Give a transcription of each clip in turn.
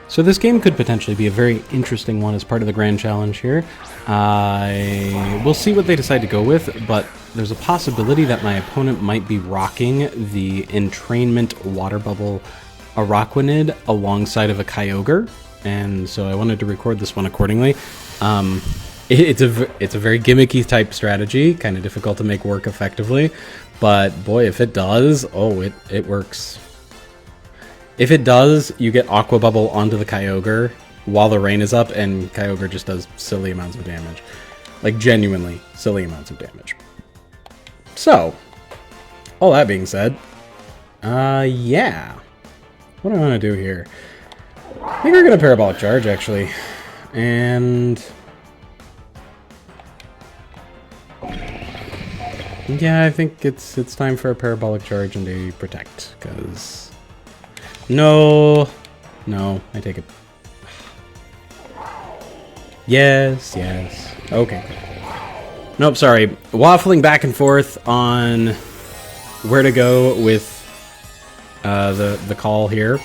So this game could potentially be a very interesting one as part of the grand challenge here. We'll see what they decide to go with, but there's a possibility that my opponent might be rocking the Entrainment Water Bubble Araquanid alongside of a Kyogre, and so I wanted to record this one accordingly. It's a very gimmicky type strategy, kind of difficult to make work effectively, but boy, if it does, oh, it works. If it does, you get Aqua Bubble onto the Kyogre while the rain is up, and Kyogre just does silly amounts of damage. Like, genuinely silly amounts of damage. So, all that being said, yeah. What do I want to do here? I think we're going to Parabolic Charge, actually. And... yeah, I think it's time for a Parabolic Charge and a Protect, because... No, I take it. Yes, okay. Nope, sorry. Waffling back and forth on where to go with the call here.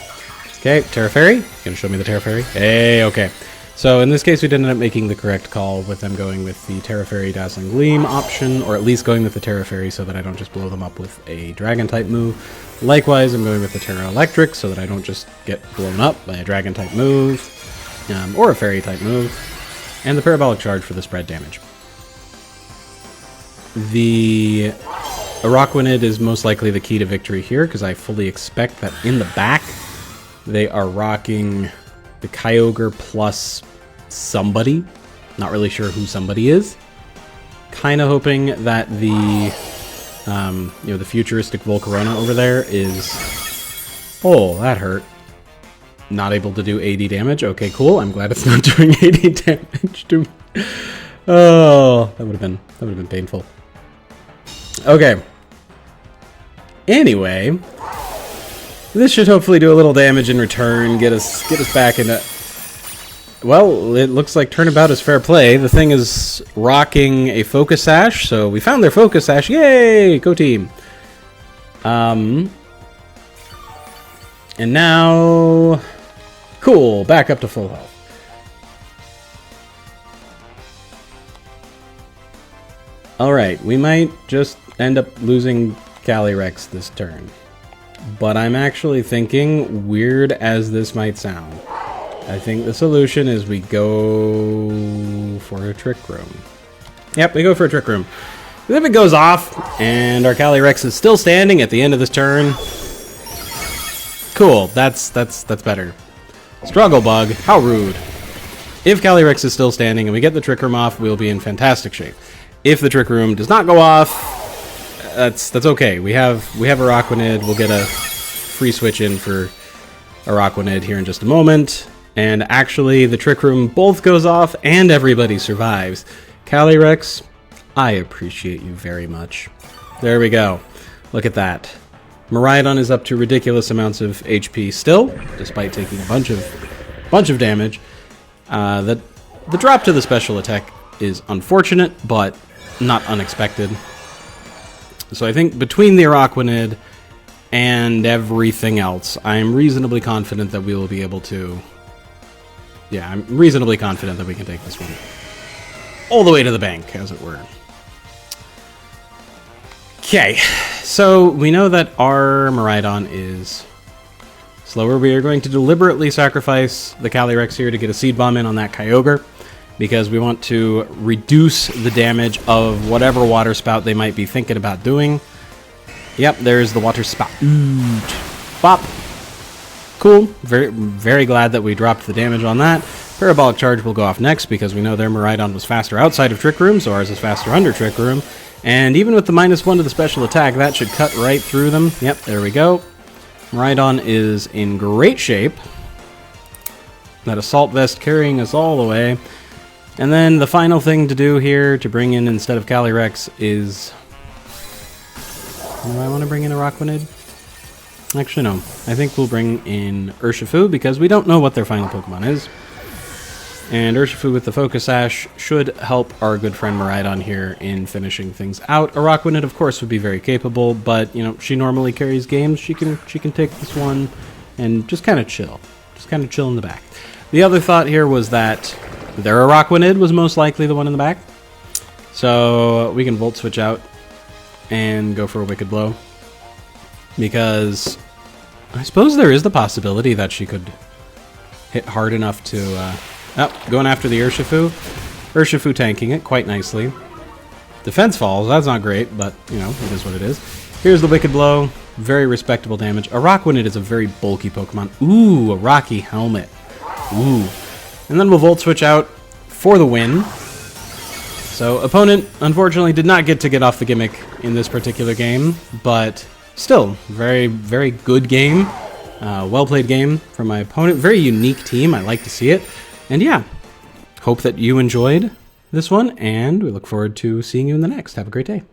Okay, Terra Fairy. Gonna show me the Terra Fairy? Hey, okay. So in this case, we did end up making the correct call with them going with the Terra Fairy Dazzling Gleam option, or at least going with the Terra Fairy so that I don't just blow them up with a Dragon-type move. Likewise, I'm going with the Terra Electric so that I don't just get blown up by a Dragon-type move, or a Fairy-type move, and the Parabolic Charge for the spread damage. The Araquanid is most likely the key to victory here, because I fully expect that in the back, they are rocking the Kyogre plus somebody. Not really sure who somebody is. Kind of hoping that the the futuristic Volcarona over there is... oh, that hurt. Not able to do 80 damage. Okay, cool. I'm glad it's not doing 80 damage to me. Oh, that would have been painful. Okay. Anyway, this should hopefully do a little damage in return, get us back into... well, it looks like turnabout is fair play. The thing is rocking a Focus Sash, so we found their Focus Sash. Yay! Go team! And now... cool, back up to full health. Alright, we might just end up losing Calyrex this turn. But I'm actually thinking, weird as this might sound, I think the solution is we go for a Trick Room. Yep, we go for a Trick Room. If it goes off, and our Calyrex is still standing at the end of this turn, cool, that's better. Struggle Bug, how rude. If Calyrex is still standing and we get the Trick Room off, we'll be in fantastic shape. If the Trick Room does not go off, that's okay. We have Araquanid. We'll get a free switch in for Araquanid here in just a moment. And actually, the Trick Room both goes off and everybody survives. Calyrex, I appreciate you very much. There we go. Look at that. Miraidon is up to ridiculous amounts of HP still, despite taking a bunch of damage. The drop to the special attack is unfortunate, but not unexpected. So I think between the Araquanid and everything else, I'm reasonably confident that we will be able to... yeah, I'm reasonably confident that we can take this one all the way to the bank, as it were. Okay, so we know that our Miraidon is slower. We are going to deliberately sacrifice the Calyrex here to get a Seed Bomb in on that Kyogre, because we want to reduce the damage of whatever Water Spout they might be thinking about doing. Yep, there's the Water Spout. Bop. Cool. Very, very glad that we dropped the damage on that. Parabolic Charge will go off next, because we know their Miraidon was faster outside of Trick Room, so ours is faster under Trick Room. And even with the -1 to the special attack, that should cut right through them. Yep, there we go. Miraidon is in great shape. That Assault Vest carrying us all the way. And then the final thing to do here to bring in instead of Calyrex is... do I want to bring in Araquanid? Actually, no. I think we'll bring in Urshifu, because we don't know what their final Pokemon is. And Urshifu with the Focus Sash should help our good friend Miraidon here in finishing things out. Araquanid, of course, would be very capable, but, you know, she normally carries games. She can take this one and just kind of chill. Just kind of chill in the back. The other thought here was that their Araquanid was most likely the one in the back. So we can Volt Switch out and go for a Wicked Blow. Because I suppose there is the possibility that she could hit hard enough to... going after the Urshifu. Urshifu tanking it quite nicely. Defense falls, that's not great, but, you know, it is what it is. Here's the Wicked Blow. Very respectable damage. Araquanid is a very bulky Pokemon. Ooh, a Rocky Helmet. Ooh. And then we'll Volt Switch out for the win. So, opponent, unfortunately, did not get to get off the gimmick in this particular game, but still, very, very good game. Well-played game from my opponent. Very unique team. I like to see it. And yeah, hope that you enjoyed this one, and we look forward to seeing you in the next. Have a great day.